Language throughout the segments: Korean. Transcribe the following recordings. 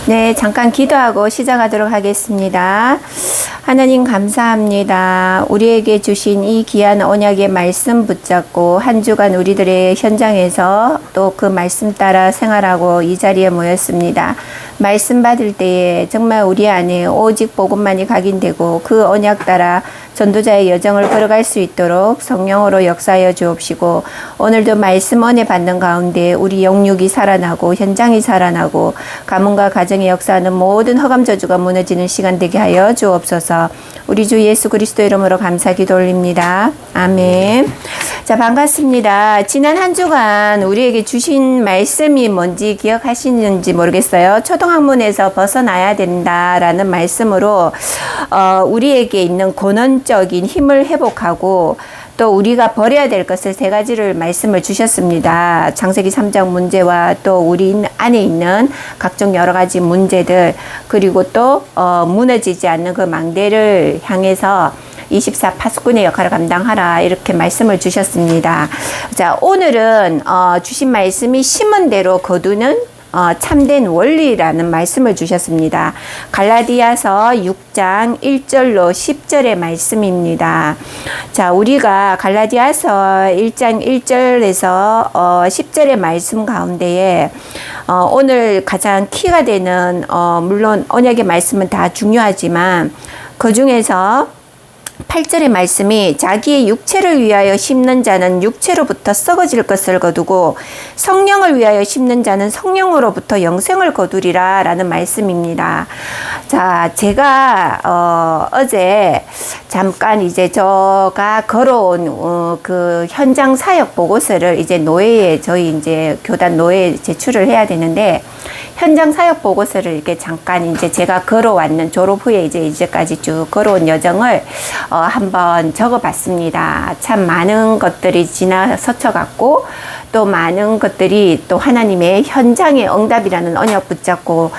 네, 잠깐 기도하고 시작하도록 하겠습니다. 하나님 감사합니다. 우리에게 주신 이 귀한 언약의 말씀 붙잡고 한 주간 우리들의 현장에서 또 그 말씀 따라 생활하고 이 자리에 모였습니다. 말씀 받을 때에 정말 우리 안에 오직 복음만이 각인되고 그 언약 따라 전도자의 여정을 걸어갈 수 있도록 성령으로 역사하여 주옵시고, 오늘도 말씀 은혜 받는 가운데 우리 영육이 살아나고 현장이 살아나고 가문과 가정의 역사하는 모든 허감 저주가 무너지는 시간 되게 하여 주옵소서. 우리 주 예수 그리스도 이름으로 감사 기도 올립니다. 아멘. 자, 반갑습니다. 지난 한 주간 우리에게 주신 말씀이 뭔지 기억하시는지 모르겠어요. 초등학문에서 벗어나야 된다라는 말씀으로 우리에게 있는 근원적인 힘을 회복하고 또 우리가 버려야 될 것을 세 가지를 말씀을 주셨습니다. 창세기 3장 문제와 또 우리 안에 있는 각종 여러 가지 문제들, 그리고 또 무너지지 않는 그 망대를 향해서 24 파수꾼의 역할을 감당하라, 이렇게 말씀을 주셨습니다. 자, 오늘은 주신 말씀이 심은 대로 거두는 참된 원리라는 말씀을 주셨습니다. 갈라디아서 6장 1절로 10절의 말씀입니다. 자, 우리가 갈라디아서 1장 1절에서 10절의 말씀 가운데에 오늘 가장 키가 되는 물론 언약의 말씀은 다 중요하지만 그 중에서 8절의 말씀이 자기의 육체를 위하여 심는 자는 육체로부터 썩어질 것을 거두고 성령을 위하여 심는 자는 성령으로부터 영생을 거두리라 라는 말씀입니다. 자, 제가 어제 잠깐 이제 제가 걸어온 그 현장 사역 보고서를 이제 노예에, 저희 이제 교단 노예에 제출을 해야 되는데, 현장 사역 보고서를 이렇게 잠깐 이제 제가 걸어왔는, 졸업 후에 이제까지 쭉 걸어온 여정을 한번 적어봤습니다. 참 많은 것들이 지나서쳐 갔고, 또 많은 것들이 또 하나님의 현장의 응답이라는 언약 붙잡고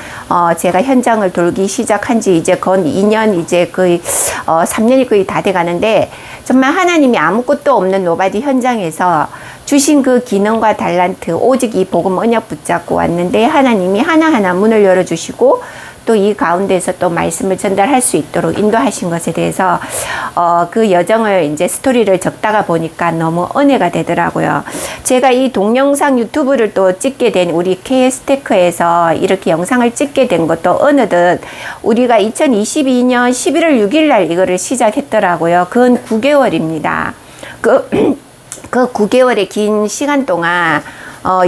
제가 현장을 돌기 시작한 지 이제 건 2년, 이제 거의 3년이 거의 다 돼 가는데, 정말 하나님이 아무것도 없는 노바디 현장에서 주신 그 기능과 달란트, 오직 이 복음 언약 붙잡고 왔는데 하나님이 하나하나 문을 열어주시고 또 이 가운데서 또 말씀을 전달할 수 있도록 인도하신 것에 대해서 그 여정을 이제 스토리를 적다가 보니까 너무 은혜가 되더라고요. 제가 이 동영상 유튜브를 또 찍게 된, 우리 KS테크에서 이렇게 영상을 찍게 된 것도 어느덧 우리가 2022년 11월 6일 날 이거를 시작했더라고요. 근 9개월입니다. 그 9개월의 긴 시간 동안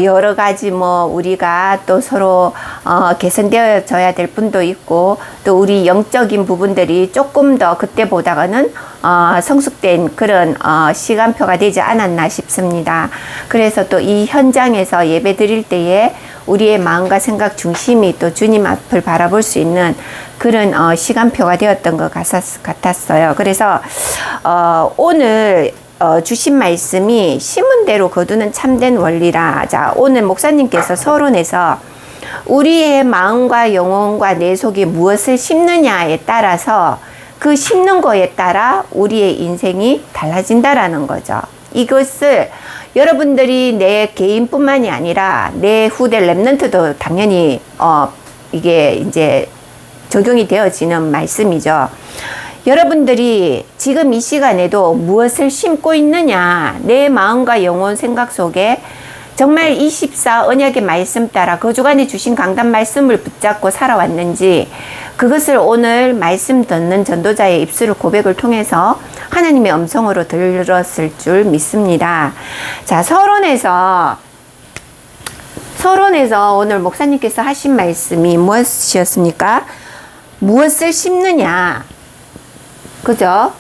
여러 가지 우리가 또 서로 개선되어져야 될 분도 있고, 또 우리 영적인 부분들이 조금 더 그때보다는 성숙된 그런 시간표가 되지 않았나 싶습니다. 그래서 또 이 현장에서 예배 드릴 때에 우리의 마음과 생각 중심이 또 주님 앞을 바라볼 수 있는 그런 시간표가 되었던 것 같았어요. 그래서 오늘 주신 말씀이 심은 대로 거두는 참된 원리라. 자, 오늘 목사님께서 서론에서 우리의 마음과 영혼과 내 속에 무엇을 심느냐에 따라서 그 심는 거에 따라 우리의 인생이 달라진다라는 거죠. 이것을 여러분들이 내 개인뿐만이 아니라 내 후대 랩런트도 당연히 이게 이제 적용이 되어지는 말씀이죠. 여러분들이 지금 이 시간에도 무엇을 심고 있느냐, 내 마음과 영혼 생각 속에 정말 24 언약의 말씀 따라 그 주간에 주신 강단 말씀을 붙잡고 살아왔는지, 그것을 오늘 말씀 듣는 전도자의 입술을 고백을 통해서 하나님의 음성으로 들었을 줄 믿습니다. 자, 서론에서 오늘 목사님께서 하신 말씀이 무엇이었습니까? 무엇을 심느냐, 그죠?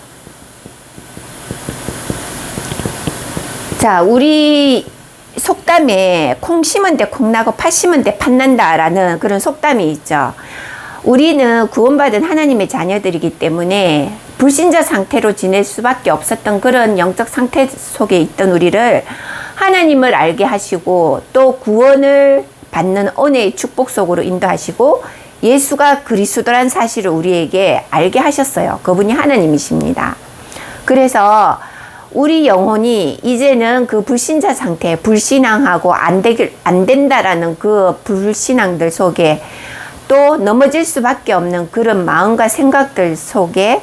자, 우리 속담에 콩 심은 데 콩 나고 팥 심은 데 팥 난다라는 그런 속담이 있죠. 우리는 구원받은 하나님의 자녀들이기 때문에 불신자 상태로 지낼 수밖에 없었던 그런 영적 상태 속에 있던 우리를 하나님을 알게 하시고 또 구원을 받는 은혜의 축복 속으로 인도하시고 예수가 그리스도란 사실을 우리에게 알게 하셨어요. 그분이 하나님이십니다. 그래서 우리 영혼이 이제는 그 불신자 상태, 불신앙하고 안 된다라는 그 불신앙들 속에 또 넘어질 수밖에 없는 그런 마음과 생각들 속에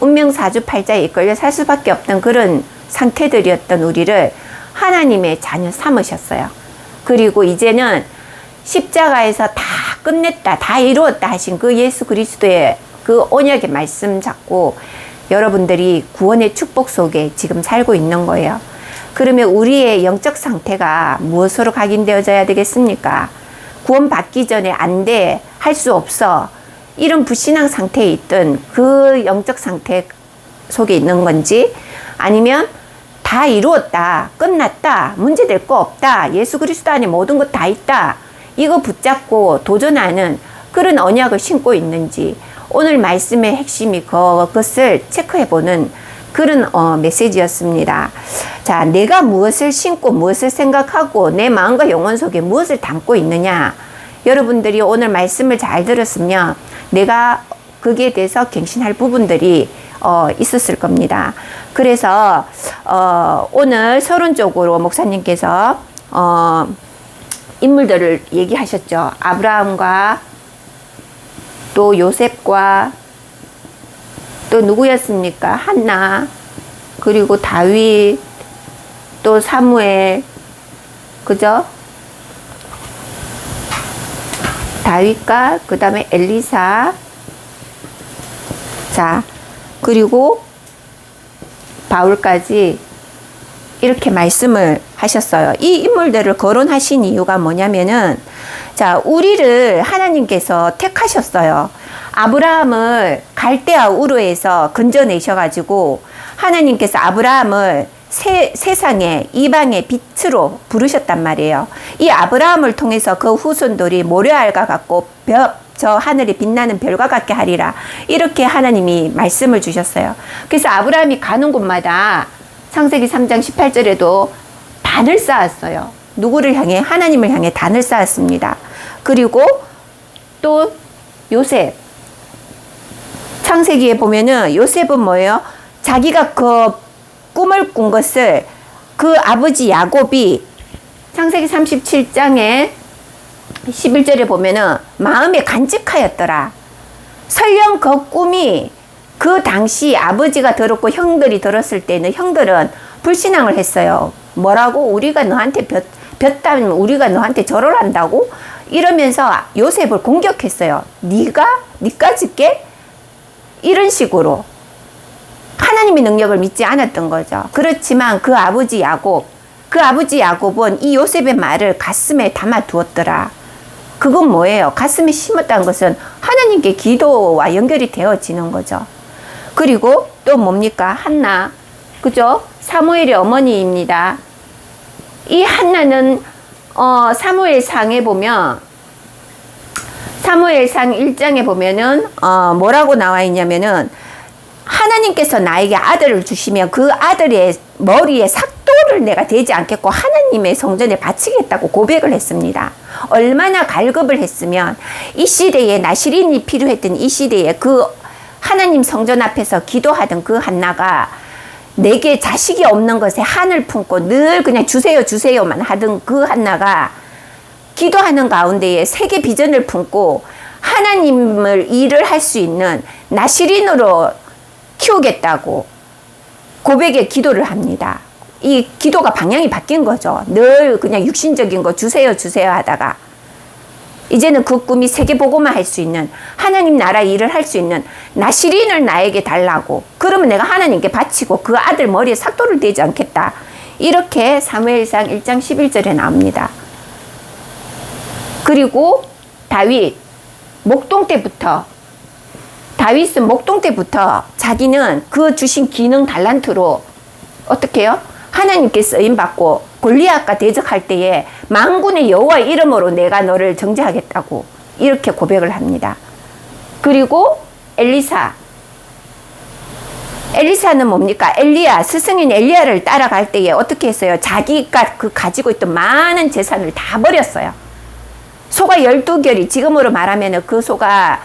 운명 사주팔자에 이끌려 살 수밖에 없던 그런 상태들이었던 우리를 하나님의 자녀 삼으셨어요. 그리고 이제는 십자가에서 다 끝냈다, 다 이루었다 하신 그 예수 그리스도의 그 언약의 말씀 잡고 여러분들이 구원의 축복 속에 지금 살고 있는 거예요. 그러면 우리의 영적 상태가 무엇으로 각인되어져야 되겠습니까? 구원 받기 전에 안 돼, 할 수 없어, 이런 불신앙 상태에 있던 그 영적 상태 속에 있는 건지, 아니면 다 이루었다, 끝났다, 문제될 거 없다, 예수 그리스도 안에 모든 것 다 있다, 이거 붙잡고 도전하는 그런 언약을 신고 있는지, 오늘 말씀의 핵심이 그것을 체크해보는 그런 메시지였습니다. 자, 내가 무엇을 신고 무엇을 생각하고 내 마음과 영혼 속에 무엇을 담고 있느냐, 여러분들이 오늘 말씀을 잘 들었으면 내가 거기에 대해서 갱신할 부분들이 있었을 겁니다. 그래서 오늘 서론적으로 목사님께서 인물들을 얘기하셨죠. 아브라함과 또 요셉과 또 누구였습니까? 한나, 그리고 다윗, 또 사무엘, 그죠? 다윗과 그 다음에 엘리사, 자, 그리고 바울까지 이렇게 말씀을 하셨어요. 이 인물들을 거론하신 이유가 뭐냐면은, 자, 우리를 하나님께서 택하셨어요. 아브라함을 갈대아 우르에서 건져내셔가지고 하나님께서 아브라함을 세상의 이방의 빛으로 부르셨단 말이에요. 이 아브라함을 통해서 그 후손들이 모래알과 같고 저 하늘에 빛나는 별과 같게 하리라, 이렇게 하나님이 말씀을 주셨어요. 그래서 아브라함이 가는 곳마다 창세기 3장 18절에도 단을 쌓았어요. 누구를 향해? 하나님을 향해 단을 쌓았습니다. 그리고 또 요셉, 창세기에 보면은 요셉은 뭐예요? 자기가 그 꿈을 꾼 것을 그 아버지 야곱이 창세기 37장에 11절에 보면은 마음에 간직하였더라. 설령 그 꿈이 그 당시 아버지가 들었고 형들이 들었을 때는 형들은 불신앙을 했어요. 뭐라고? 우리가 너한테 볕다면 우리가 너한테 절을 한다고? 이러면서 요셉을 공격했어요. 네가 짓게? 이런 식으로 하나님의 능력을 믿지 않았던 거죠. 그렇지만 그 아버지 야곱은 이 요셉의 말을 가슴에 담아 두었더라. 그건 뭐예요? 가슴에 심었다는 것은 하나님께 기도와 연결이 되어지는 거죠. 그리고 또 뭡니까? 한나, 그죠? 사무엘의 어머니입니다. 이 한나는 사무엘상에 보면, 사무엘상 1장에 보면은 뭐라고 나와 있냐면은, 하나님께서 나에게 아들을 주시면 그 아들의 머리에 삭도를 내가 대지 않겠고 하나님의 성전에 바치겠다고 고백을 했습니다. 얼마나 갈급을 했으면, 이 시대에 나시린이 필요했던 이 시대에 그 하나님 성전 앞에서 기도하던 그 한나가 내게 자식이 없는 것에 한을 품고 늘 그냥 주세요만 하던 그 한나가 기도하는 가운데에 세계 비전을 품고 하나님을 일을 할 수 있는 나시린으로 키우겠다고 고백의 기도를 합니다. 이 기도가 방향이 바뀐 거죠. 늘 그냥 육신적인 거 주세요 하다가 이제는 그 꿈이 세계보고만 할 수 있는, 하나님 나라 일을 할 수 있는 나시린을 나에게 달라고, 그러면 내가 하나님께 바치고 그 아들 머리에 삭도를 대지 않겠다, 이렇게 사무엘상 1장 11절에 나옵니다. 그리고 다윗은 목동 때부터 자기는 그 주신 기능 달란트로 어떻게 해요? 하나님께 쓰임받고 골리앗과 대적할 때에 만군의 여호와 이름으로 내가 너를 정죄하겠다고 이렇게 고백을 합니다. 그리고 엘리사는 뭡니까? 스승인 엘리야를 따라갈 때에 어떻게 했어요? 자기가 가지고 있던 많은 재산을 다 버렸어요. 소가 12결이, 지금으로 말하면 그 소가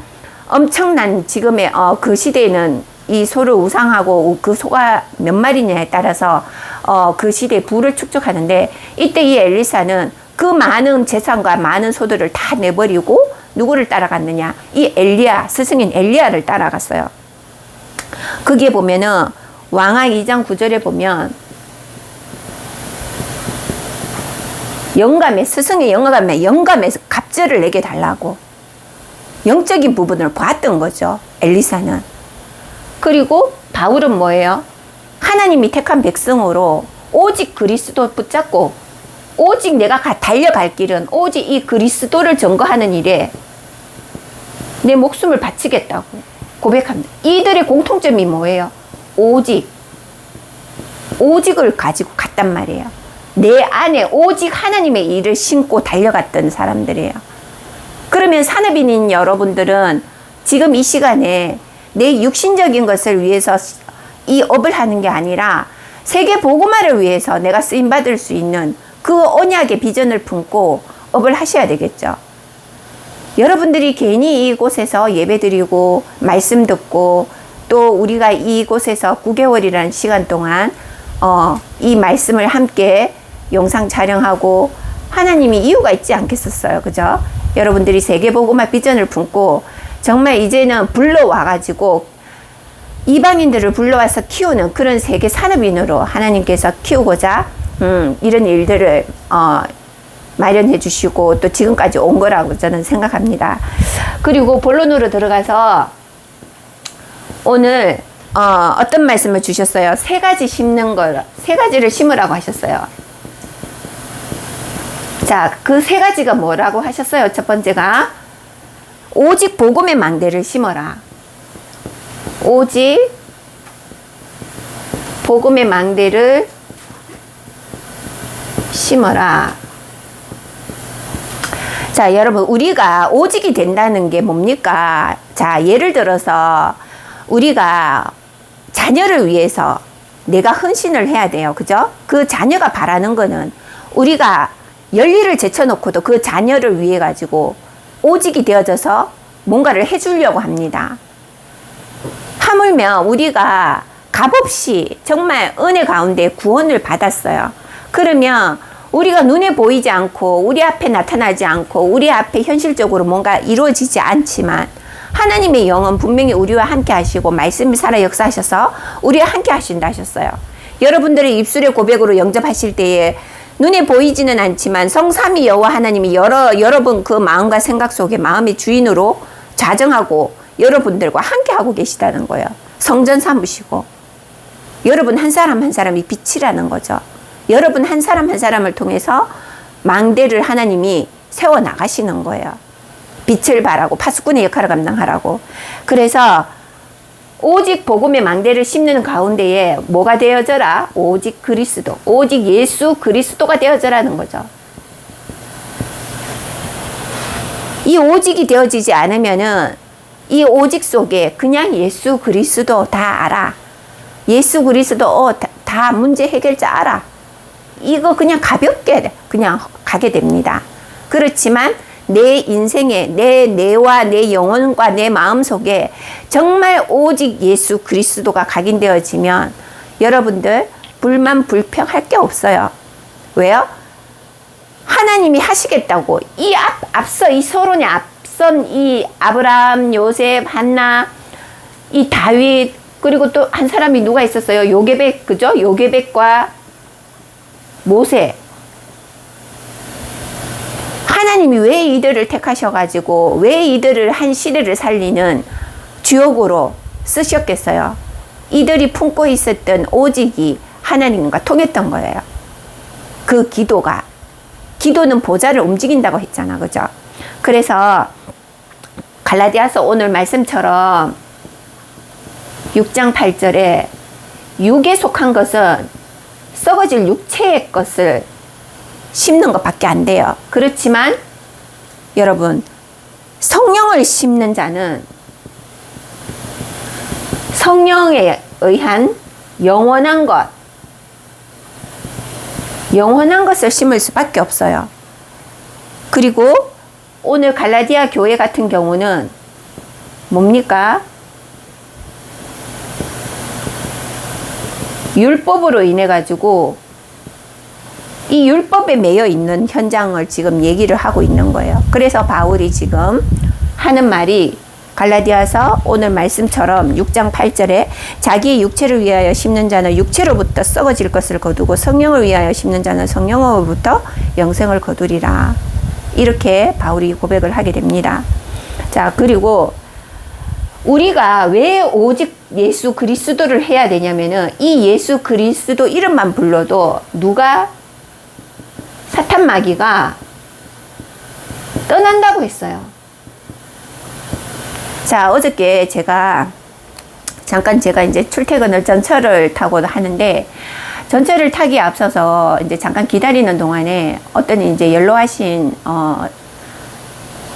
엄청난, 지금의 그 시대에는 이 소를 우상하고 그 소가 몇 마리냐에 따라서 그 시대의 부를 축적하는데, 이때 이 엘리사는 그 많은 재산과 많은 소들을 다 내버리고 누구를 따라갔느냐? 이 엘리야, 스승인 엘리야를 따라갔어요. 거기에 보면은 왕하 2장 9절에 보면 스승의 영감에서 갑절을 내게 달라고 영적인 부분을 봤던 거죠. 엘리사는. 그리고 바울은 뭐예요? 하나님이 택한 백성으로 오직 그리스도 붙잡고 오직 내가 달려갈 길은 오직 이 그리스도를 증거하는 일에 내 목숨을 바치겠다고 고백합니다. 이들의 공통점이 뭐예요? 오직을 가지고 갔단 말이에요. 내 안에 오직 하나님의 일을 심고 달려갔던 사람들이에요. 그러면 산업인인 여러분들은 지금 이 시간에 내 육신적인 것을 위해서 이 업을 하는 게 아니라 세계 복음화를 위해서 내가 쓰임받을 수 있는 그 언약의 비전을 품고 업을 하셔야 되겠죠. 여러분들이 괜히 이곳에서 예배드리고 말씀 듣고 또 우리가 이곳에서 9개월이라는 시간 동안 이 말씀을 함께 영상 촬영하고 하나님이 이유가 있지 않겠었어요. 그죠? 여러분들이 세계복음화 비전을 품고 정말 이제는 불러와가지고 이방인들을 불러와서 키우는 그런 세계 산업인으로 하나님께서 키우고자 이런 일들을 마련해 주시고 또 지금까지 온 거라고 저는 생각합니다. 그리고 본론으로 들어가서 오늘 어떤 말씀을 주셨어요? 세 가지를 심으라고 하셨어요. 자, 그 세 가지가 뭐라고 하셨어요? 첫 번째가 오직 복음의 망대를 심어라. 오직 복음의 망대를 심어라. 자, 여러분, 우리가 오직이 된다는 게 뭡니까? 자, 예를 들어서 우리가 자녀를 위해서 내가 헌신을 해야 돼요. 그죠? 그 자녀가 바라는 거는 우리가 열리를 제쳐놓고도 그 자녀를 위해 가지고 오직이 되어져서 뭔가를 해주려고 합니다. 하물며 우리가 값없이 정말 은혜 가운데 구원을 받았어요. 그러면 우리가 눈에 보이지 않고 우리 앞에 나타나지 않고 우리 앞에 현실적으로 뭔가 이루어지지 않지만 하나님의 영은 분명히 우리와 함께 하시고 말씀이 살아 역사하셔서 우리와 함께 하신다 하셨어요. 여러분들의 입술의 고백으로 영접하실 때에 눈에 보이지는 않지만 성삼위 여호와 하나님이 여러분 그 마음과 생각 속에 마음의 주인으로 좌정하고 여러분들과 함께 하고 계시다는 거예요. 성전 삼으시고 여러분 한 사람 한 사람이 빛이라는 거죠. 여러분 한 사람 한 사람을 통해서 망대를 하나님이 세워 나가시는 거예요. 빛을 발하고 파수꾼의 역할을 감당하라고. 그래서 오직 복음의 망대를 심는 가운데에 뭐가 되어져라? 오직 그리스도, 오직 예수 그리스도가 되어져라는 거죠. 이 오직이 되어지지 않으면은 이 오직 속에 그냥 예수 그리스도 다 알아. 예수 그리스도 다 문제 해결자 알아. 이거 그냥 가볍게 그냥 가게 됩니다. 그렇지만 내 인생에 내 뇌와 내 영혼과 내 마음 속에 정말 오직 예수 그리스도가 각인되어지면 여러분들 불만 불평할 게 없어요. 왜요? 하나님이 하시겠다고 앞서 이 서론에 앞선 이 아브라함, 요셉, 한나, 이 다윗 그리고 또 한 사람이 누가 있었어요? 요게벳, 그죠? 요게벳과 모세. 하나님이 왜 이들을 택하셔가지고 왜 이들을 한 시대를 살리는 주역으로 쓰셨겠어요? 이들이 품고 있었던 오직이 하나님과 통했던 거예요. 그 기도는 보좌를 움직인다고 했잖아. 그죠? 그래서 갈라디아서 오늘 말씀처럼 6장 8절에 육에 속한 것은 썩어질 육체의 것을 심는 것밖에 안 돼요. 그렇지만 여러분 성령을 심는 자는 성령에 의한 영원한 것을 심을 수밖에 없어요. 그리고 오늘 갈라디아 교회 같은 경우는 뭡니까? 율법으로 인해 가지고 이 율법에 매여 있는 현장을 지금 얘기를 하고 있는 거예요. 그래서 바울이 지금 하는 말이 갈라디아서 오늘 말씀처럼 6장 8절에 자기의 육체를 위하여 심는 자는 육체로부터 썩어질 것을 거두고 성령을 위하여 심는 자는 성령으로부터 영생을 거두리라. 이렇게 바울이 고백을 하게 됩니다. 자, 그리고 우리가 왜 오직 예수 그리스도를 해야 되냐면은 이 예수 그리스도 이름만 불러도 누가 사탄 마귀가 떠난다고 했어요. 자, 어저께 제가 이제 출퇴근을 전철을 타고 하는데 전철을 타기에 앞서서 이제 잠깐 기다리는 동안에 어떤 이제 연로하신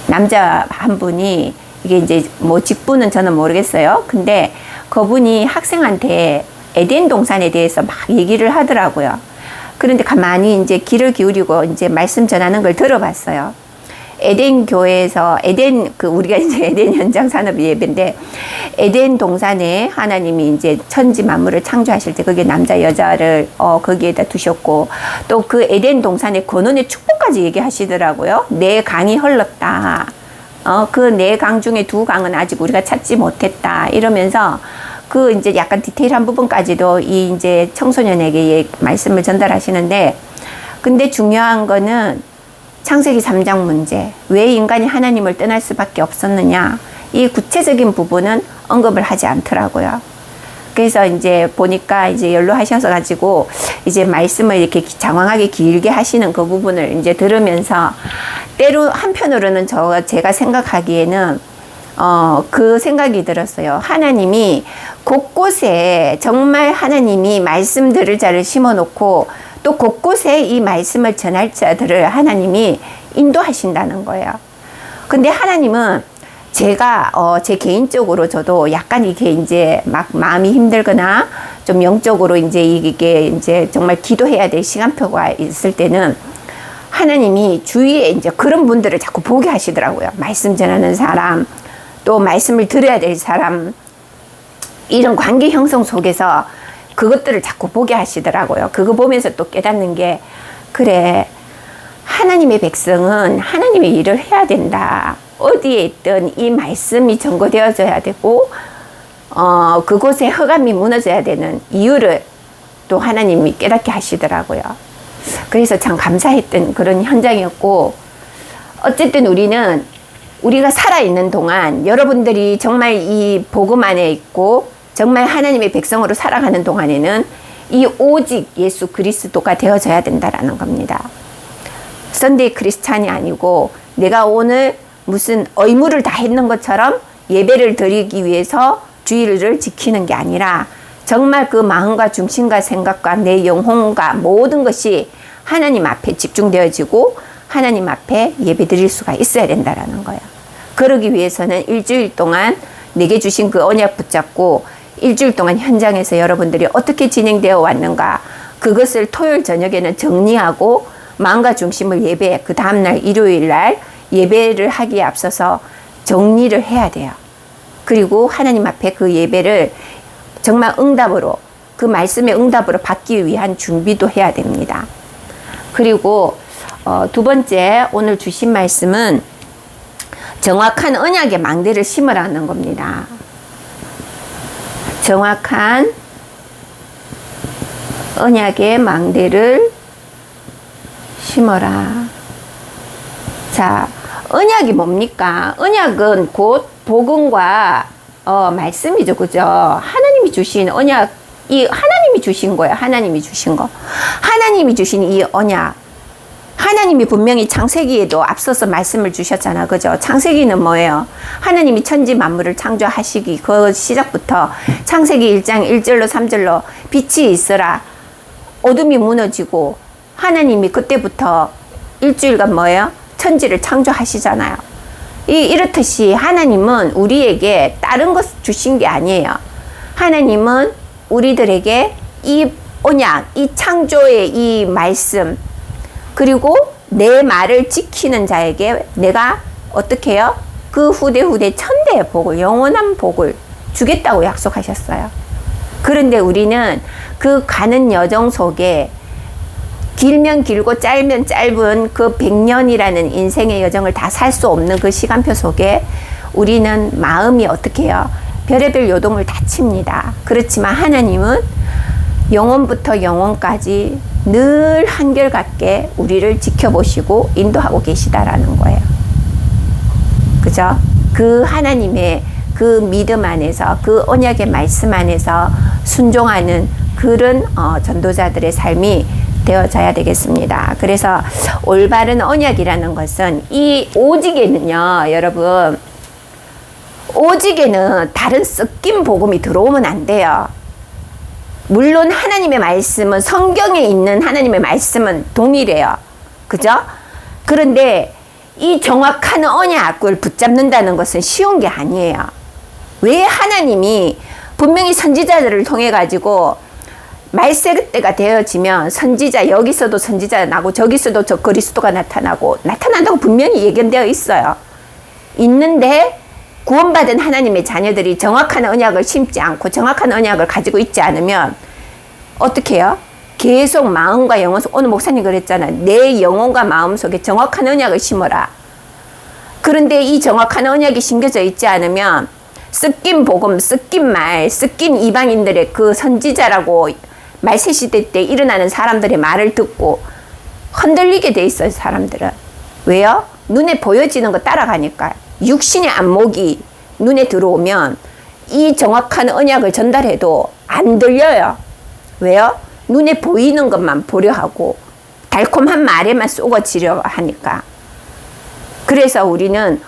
남자 한 분이 이게 이제 뭐 직분은 저는 모르겠어요. 근데 그분이 학생한테 에덴 동산에 대해서 막 얘기를 하더라고요. 그런데 가만히 이제 귀를 기울이고 이제 말씀 전하는 걸 들어봤어요. 에덴 교회에서 우리가 이제 에덴 현장 산업 예배인데 에덴 동산에 하나님이 이제 천지 만물을 창조하실 때 거기에 남자 여자를 거기에다 두셨고 또 그 에덴 동산의 권원의 축복까지 얘기하시더라고요. 네 강이 흘렀다. 그 네 강 중에 두 강은 아직 우리가 찾지 못했다. 이러면서 그 이제 약간 디테일한 부분까지도 이 이제 청소년에게 말씀을 전달하시는데 근데 중요한 거는 창세기 3장 문제, 왜 인간이 하나님을 떠날 수밖에 없었느냐, 이 구체적인 부분은 언급을 하지 않더라고요. 그래서 이제 보니까 이제 연로하셔서 가지고 이제 말씀을 이렇게 장황하게 길게 하시는 그 부분을 이제 들으면서 때로 한편으로는 제가 생각하기에는 그 생각이 들었어요. 하나님이 곳곳에 정말 하나님이 말씀들을 잘 심어놓고 또 곳곳에 이 말씀을 전할 자들을 하나님이 인도하신다는 거예요. 근데 하나님은 제가 제 개인적으로 저도 약간 이게 이제 막 마음이 힘들거나 좀 영적으로 이제 이게 이제 정말 기도해야 될 시간표가 있을 때는 하나님이 주위에 이제 그런 분들을 자꾸 보게 하시더라고요. 말씀 전하는 사람, 또 말씀을 들어야 될 사람, 이런 관계 형성 속에서 그것들을 자꾸 보게 하시더라고요. 그거 보면서 또 깨닫는 게 그래, 하나님의 백성은 하나님의 일을 해야 된다. 어디에 있든 이 말씀이 전거되어져야 되고 그곳에 허감이 무너져야 되는 이유를 또 하나님이 깨닫게 하시더라고요. 그래서 참 감사했던 그런 현장이었고 어쨌든 우리가 살아있는 동안 여러분들이 정말 이 복음 안에 있고 정말 하나님의 백성으로 살아가는 동안에는 이 오직 예수 그리스도가 되어져야 된다라는 겁니다. 선데이 크리스찬이 아니고 내가 오늘 무슨 의무를 다 했는 것처럼 예배를 드리기 위해서 주일을 지키는 게 아니라 정말 그 마음과 중심과 생각과 내 영혼과 모든 것이 하나님 앞에 집중되어지고 하나님 앞에 예배 드릴 수가 있어야 된다라는 거예요. 그러기 위해서는 일주일 동안 내게 주신 그 언약 붙잡고 일주일 동안 현장에서 여러분들이 어떻게 진행되어 왔는가, 그것을 토요일 저녁에는 정리하고 마음과 중심을 예배, 그 다음날 일요일 날 예배를 하기에 앞서서 정리를 해야 돼요. 그리고 하나님 앞에 그 예배를 정말 응답으로, 그 말씀의 응답으로 받기 위한 준비도 해야 됩니다. 그리고 두 번째 오늘 주신 말씀은 정확한 언약의 망대를 심으라는 겁니다. 정확한 언약의 망대를 심어라. 자, 언약이 뭡니까? 언약은 곧 복음과 말씀이죠. 그죠? 하나님이 주신 언약, 이 하나님이 주신 거예요. 하나님이 주신 거. 하나님이 주신 이 언약. 하나님이 분명히 창세기에도 앞서서 말씀을 주셨잖아. 그죠? 창세기는 뭐예요? 하나님이 천지 만물을 창조하시기 그 시작부터 창세기 1장 1절로 3절로 빛이 있으라. 어둠이 무너지고 하나님이 그때부터 일주일간 뭐예요? 천지를 창조하시잖아요. 이렇듯이 하나님은 우리에게 다른 것 주신 게 아니에요. 하나님은 우리들에게 이 언약, 이 창조의 이 말씀, 그리고 내 말을 지키는 자에게 내가 어떻게 해요? 그 후대 천대의 복을, 영원한 복을 주겠다고 약속하셨어요. 그런데 우리는 그 가는 여정 속에 길면 길고 짧으면 짧은 그 100년이라는 인생의 여정을 다 살 수 없는 그 시간표 속에 우리는 마음이 어떻게 해요? 별의별 요동을 다 칩니다. 그렇지만 하나님은 영혼부터 영혼까지 늘 한결같게 우리를 지켜보시고 인도하고 계시다라는 거예요. 그죠? 그 하나님의 그 믿음 안에서, 그 언약의 말씀 안에서 순종하는 그런 전도자들의 삶이 되어져야 되겠습니다. 그래서 올바른 언약이라는 것은 이 오직에는요, 여러분, 오직에는 다른 섞인 복음이 들어오면 안 돼요. 물론 하나님의 말씀은, 성경에 있는 하나님의 말씀은 동일해요. 그죠? 그런데 이 정확한 언약을 붙잡는다는 것은 쉬운 게 아니에요. 왜 하나님이 분명히 선지자들을 통해 가지고 말세 때가 되어지면 선지자, 여기서도 선지자 나고 저기서도 저 그리스도가 나타난다고 분명히 예견되어 있어요. 있는데 구원받은 하나님의 자녀들이 정확한 언약을 심지 않고 정확한 언약을 가지고 있지 않으면 어떻게 해요? 계속 마음과 영혼 속, 오늘 목사님 그랬잖아요. 내 영혼과 마음 속에 정확한 언약을 심어라. 그런데 이 정확한 언약이 심겨져 있지 않으면 섞인 복음, 섞인 말, 섞인 이방인들의 그 선지자라고 말세 시대 때 일어나는 사람들의 말을 듣고 흔들리게 돼 있어요, 사람들은. 왜요? 눈에 보여지는 거 따라가니까. 육신의 안목이 눈에 들어오면 이 정확한 언약을 전달해도 안 들려요. 왜요? 눈에 보이는 것만 보려 하고 달콤한 말에만 쏘아지려 하니까. 그래서 우리는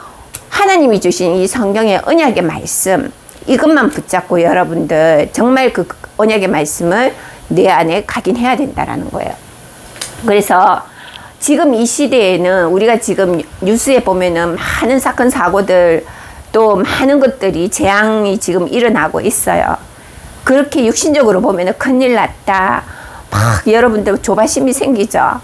하나님이 주신 이 성경의 언약의 말씀, 이것만 붙잡고 여러분들 정말 그 언약의 말씀을 내 안에 각인해야 된다라는 거예요. 그래서 지금 이 시대에는 우리가 지금 뉴스에 보면은 많은 사건 사고들, 또 많은 것들이 재앙이 지금 일어나고 있어요. 그렇게 육신적으로 보면은 큰일 났다, 막 여러분들 조바심이 생기죠.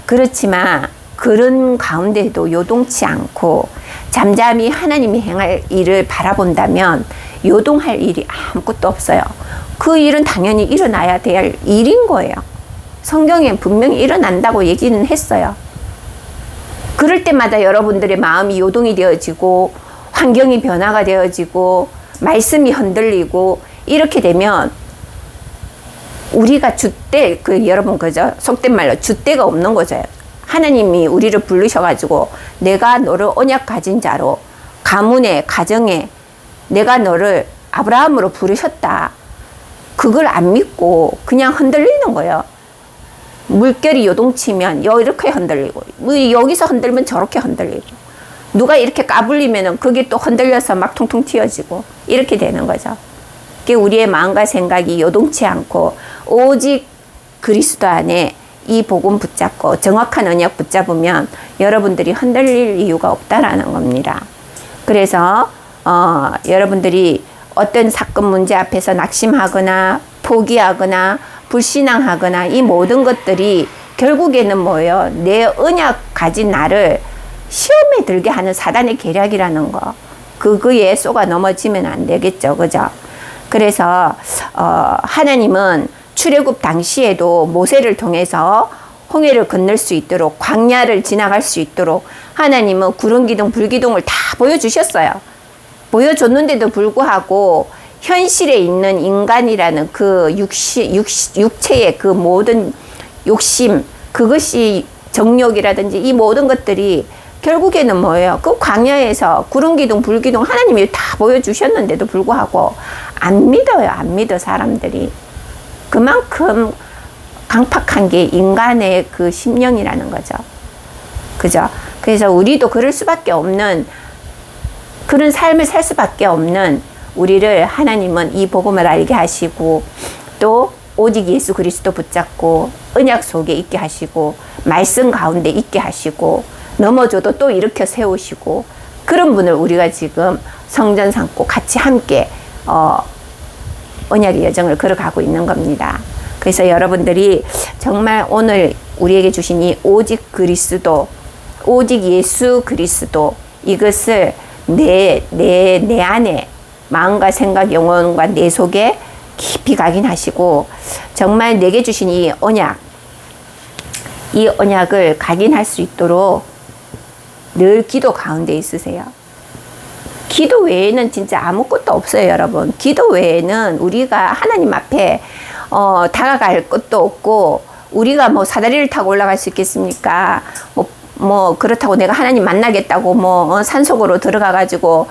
그렇지만 그런 가운데도 요동치 않고 잠잠히 하나님이 행할 일을 바라본다면 요동할 일이 아무것도 없어요. 그 일은 당연히 일어나야 될 일인 거예요. 성경에 분명히 일어난다고 얘기는 했어요. 그럴 때마다 여러분들의 마음이 요동이 되어지고 환경이 변화가 되어지고 말씀이 흔들리고 이렇게 되면 우리가 줏대, 여러분 그죠? 속된 말로 줏대가 없는 거죠. 하나님이 우리를 부르셔가지고 내가 너를 언약 가진 자로 가문에, 가정에 내가 너를 아브라함으로 부르셨다. 그걸 안 믿고 그냥 흔들리는 거예요. 물결이 요동치면 이렇게 흔들리고, 여기서 흔들면 저렇게 흔들리고, 누가 이렇게 까불리면 그게 또 흔들려서 막 퉁퉁 튀어지고 이렇게 되는 거죠. 그게 우리의 마음과 생각이 요동치 않고 오직 그리스도 안에 이 복음 붙잡고 정확한 언약 붙잡으면 여러분들이 흔들릴 이유가 없다라는 겁니다. 그래서 여러분들이 어떤 사건 문제 앞에서 낙심하거나 포기하거나 불신앙하거나 이 모든 것들이 결국에는 뭐예요? 내 언약 가진 나를 시험에 들게 하는 사단의 계략이라는 거. 그거에 쏘가 넘어지면 안 되겠죠. 그죠? 그래서 하나님은 출애굽 당시에도 모세를 통해서 홍해를 건널 수 있도록, 광야를 지나갈 수 있도록 하나님은 구름 기둥, 불 기둥을 다 보여주셨어요. 보여줬는데도 불구하고 현실에 있는 인간이라는 그 육체의 그 모든 욕심, 그것이 정욕이라든지 이 모든 것들이 결국에는 뭐예요? 그 광야에서 구름 기둥, 불 기둥 하나님이 다 보여주셨는데도 불구하고 안 믿어요. 안 믿어, 사람들이. 그만큼 강팍한 게 인간의 그 심령이라는 거죠. 그죠? 그래서 우리도 그럴 수밖에 없는, 그런 삶을 살 수밖에 없는 우리를 하나님은 이 복음을 알게 하시고 또 오직 예수 그리스도 붙잡고 언약 속에 있게 하시고 말씀 가운데 있게 하시고 넘어져도 또 일으켜 세우시고 그런 분을 우리가 지금 성전 삼고 같이 함께 언약의 여정을 걸어가고 있는 겁니다. 그래서 여러분들이 정말 오늘 우리에게 주신 이 오직 그리스도, 오직 예수 그리스도, 이것을 내 안에 마음과 생각, 영혼과 내 속에 깊이 각인하시고 정말 내게 주신 이 언약을 각인할 수 있도록 늘 기도 가운데 있으세요. 기도 외에는 진짜 아무것도 없어요, 여러분. 기도 외에는 우리가 하나님 앞에 다가갈 것도 없고, 우리가 뭐 사다리를 타고 올라갈 수 있겠습니까? 뭐 그렇다고 내가 하나님 만나겠다고 뭐 산속으로 들어가가지고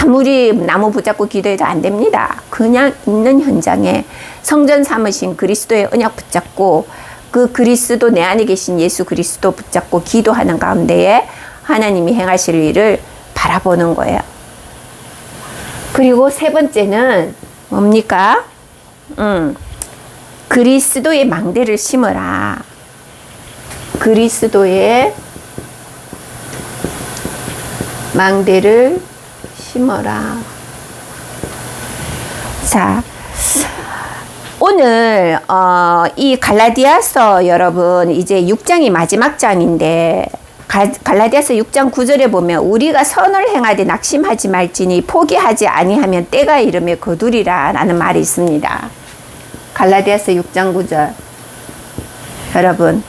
아무리 나무 붙잡고 기도해도 안 됩니다. 그냥 있는 현장에 성전 삼으신 그리스도의 언약 붙잡고, 그 그리스도 내 안에 계신 예수 그리스도 붙잡고 기도하는 가운데에 하나님이 행하실 일을 바라보는 거예요. 그리고 세 번째는 뭡니까? 그리스도의 망대를 심어라. 그리스도의 망대를 심어라. 자, 오늘 이 갈라디아서 여러분 이제 6장이 마지막 장인데, 갈라디아서 6장 9절에 보면 우리가 선을 행하되 낙심하지 말지니 포기하지 아니하면 때가 이르며 거두리라 라는 말이 있습니다. 갈라디아서 6장 9절. 여러분,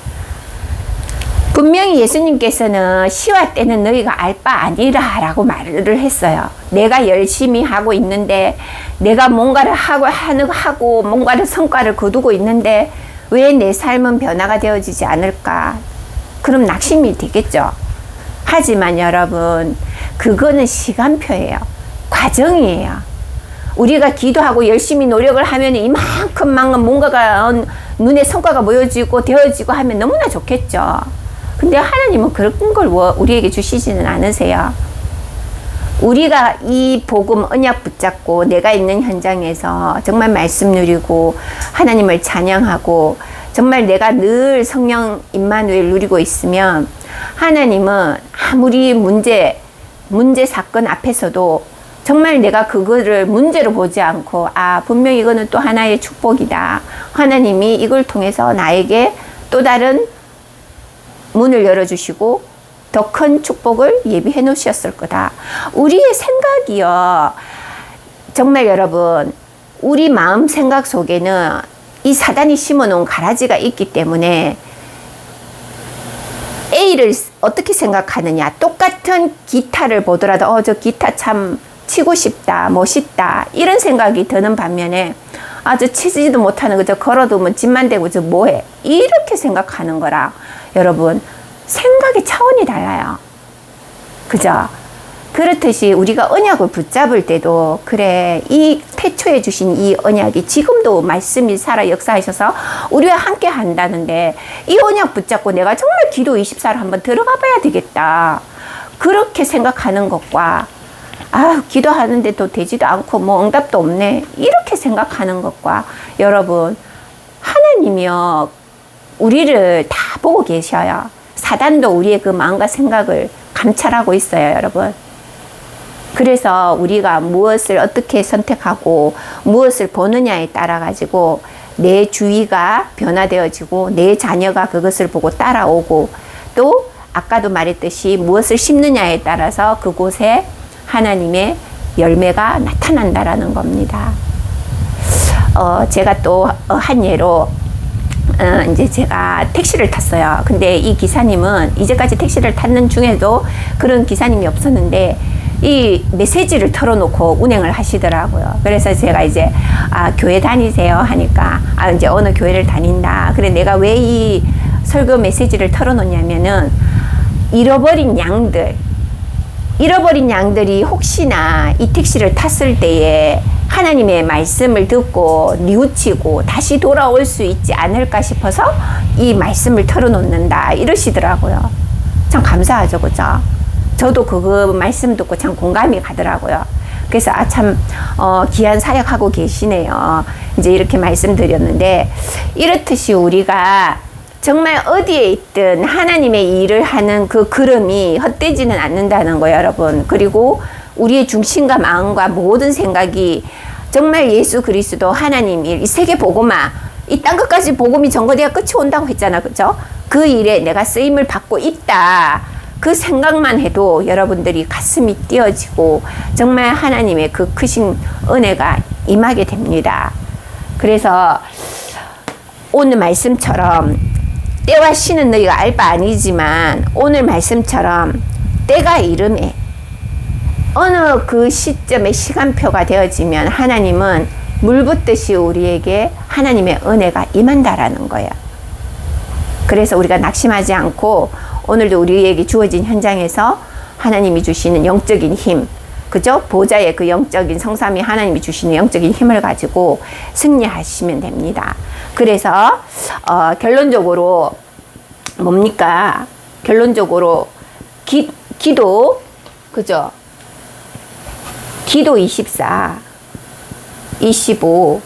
분명히 예수님께서는 시와 때는 너희가 알 바 아니라 라고 말을 했어요. 내가 열심히 하고 있는데, 내가 뭔가를 하고 뭔가를 성과를 거두고 있는데 왜 내 삶은 변화가 되어지지 않을까? 그럼 낙심이 되겠죠. 하지만 여러분, 그거는 시간표예요. 과정이에요. 우리가 기도하고 열심히 노력을 하면 이만큼만큼 뭔가가 눈에 성과가 보여지고 되어지고 하면 너무나 좋겠죠. 근데 하나님은 그런 걸 우리에게 주시지는 않으세요. 우리가 이 복음 언약 붙잡고 내가 있는 현장에서 정말 말씀 누리고 하나님을 찬양하고 정말 내가 늘 성령 임마누엘 누리고 있으면 하나님은 아무리 문제 사건 앞에서도 정말 내가 그거를 문제로 보지 않고, 분명히 이거는 또 하나의 축복이다. 하나님이 이걸 통해서 나에게 또 다른 문을 열어주시고 더 큰 축복을 예비해 놓으셨을 거다. 우리의 생각이요. 정말 여러분, 우리 마음 생각 속에는 이 사단이 심어놓은 가라지가 있기 때문에 A를 어떻게 생각하느냐. 똑같은 기타를 보더라도 저 기타 참 치고 싶다, 멋있다, 이런 생각이 드는 반면에 저 치지도 못하는 거 저 걸어두면 집만 되고 저 뭐해, 이렇게 생각하는 거랑 여러분 생각의 차원이 달라요. 그죠? 그렇듯이 우리가 언약을 붙잡을 때도 그래, 이 태초에 주신 이 언약이 지금도 말씀이 살아 역사하셔서 우리와 함께 한다는데, 이 언약 붙잡고 내가 정말 기도 24를 한번 들어가 봐야 되겠다, 그렇게 생각하는 것과 기도하는데도 되지도 않고 뭐 응답도 없네, 이렇게 생각하는 것과, 여러분 하나님이요 우리를 다 보고 계셔요. 사단도 우리의 그 마음과 생각을 감찰하고 있어요, 여러분. 그래서 우리가 무엇을 어떻게 선택하고 무엇을 보느냐에 따라 가지고 내 주위가 변화되어지고 내 자녀가 그것을 보고 따라오고, 또 아까도 말했듯이 무엇을 심느냐에 따라서 그곳에 하나님의 열매가 나타난다라는 겁니다. 제가 또 한 예로 이제 제가 택시를 탔어요. 근데 이 기사님은 이제까지 택시를 탔는 중에도 그런 기사님이 없었는데 이 메시지를 털어놓고 운행을 하시더라고요. 그래서 제가 이제 교회 다니세요 하니까 이제 어느 교회를 다닌다. 그래, 내가 왜 이 설교 메시지를 털어놓냐면은 잃어버린 양들이 혹시나 이 택시를 탔을 때에 하나님의 말씀을 듣고 뉘우치고 다시 돌아올 수 있지 않을까 싶어서 이 말씀을 털어놓는다, 이러시더라고요. 참 감사하죠, 그죠? 저도 그거 말씀 듣고 참 공감이 가더라고요. 그래서 참 귀한 사역하고 계시네요. 이제 이렇게 말씀드렸는데, 이렇듯이 우리가 정말 어디에 있든 하나님의 일을 하는 그 걸음이 헛되지는 않는다는 거예요, 여러분. 그리고 우리의 중심과 마음과 모든 생각이 정말 예수 그리스도 하나님 일, 이 세계 복음화, 이 땅 끝까지 복음이 전거돼야 끝이 온다고 했잖아, 그죠? 그 일에 내가 쓰임을 받고 있다, 그 생각만 해도 여러분들이 가슴이 뛰어지고 정말 하나님의 그 크신 은혜가 임하게 됩니다. 그래서 오늘 말씀처럼 때와 시는 너희가 알 바 아니지만, 오늘 말씀처럼 때가 이름에 어느 그 시점에 시간표가 되어지면 하나님은 물 붓듯이 우리에게 하나님의 은혜가 임한다라는 거예요. 그래서 우리가 낙심하지 않고 오늘도 우리에게 주어진 현장에서 하나님이 주시는 영적인 힘, 그죠? 보좌의 그 영적인 성삼위 하나님이 주시는 영적인 힘을 가지고 승리하시면 됩니다. 그래서 결론적으로 뭡니까? 결론적으로 기도, 그죠? 기도 24, 25,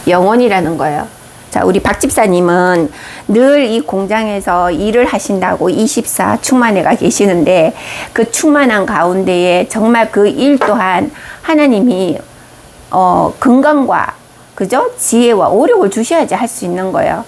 영원이라는 거예요. 자, 우리 박 집사님은 늘 이 공장에서 일을 하신다고 24 충만회가 계시는데 그 충만한 가운데에 정말 그 일 또한 하나님이 건강과 그죠? 지혜와 오력을 주셔야지 할 수 있는 거예요.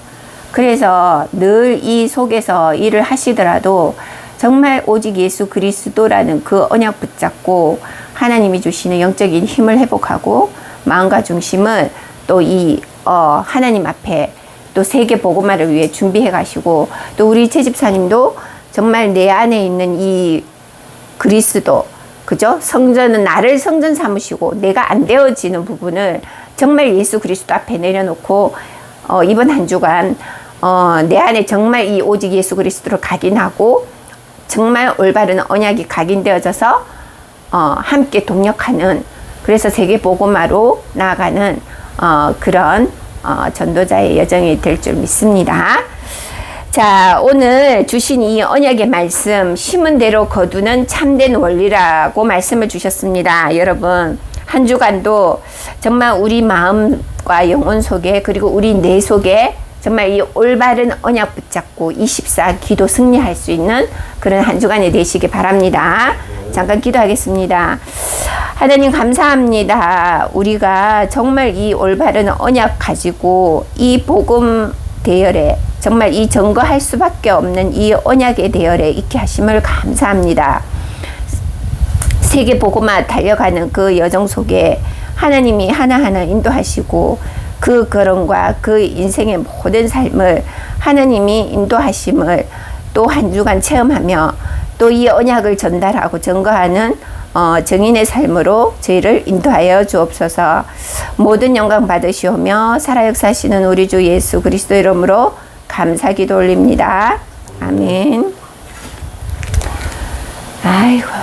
그래서 늘 이 속에서 일을 하시더라도 정말 오직 예수 그리스도라는 그 언약 붙잡고 하나님이 주시는 영적인 힘을 회복하고 마음과 중심을 또 이 하나님 앞에 또 세계 복음화를 위해 준비해 가시고 또 우리 최 집사님도 정말 내 안에 있는 이 그리스도 그죠? 성전은 나를 성전 삼으시고 내가 안 되어지는 부분을 정말 예수 그리스도 앞에 내려놓고 이번 한 주간 내 안에 정말 이 오직 예수 그리스도를 각인하고 정말 올바른 언약이 각인되어져서 함께 동력하는 그래서 세계 복음화로 나아가는 그런 전도자의 여정이 될 줄 믿습니다. 자, 오늘 주신 이 언약의 말씀 심은 대로 거두는 참된 원리라고 말씀을 주셨습니다. 여러분 한 주간도 정말 우리 마음과 영혼 속에 그리고 우리 뇌 속에 정말 이 올바른 언약 붙잡고 24 기도 승리할 수 있는 그런 한 주간이 되시기 바랍니다. 잠깐 기도하겠습니다. 하나님 감사합니다. 우리가 정말 이 올바른 언약 가지고 이 복음 대열에 정말 이 증거할 수밖에 없는 이 언약의 대열에 있게 하심을 감사합니다. 세계 복음화 달려가는 그 여정 속에 하나님이 하나하나 인도하시고 그 걸음과 그 인생의 모든 삶을 하나님이 인도하심을 또 한 주간 체험하며 또 이 언약을 전달하고 증거하는 정인의 삶으로 저희를 인도하여 주옵소서. 모든 영광 받으시오며 살아 역사하시는 우리 주 예수 그리스도 이름으로 감사기도 올립니다. 아멘. 아이고.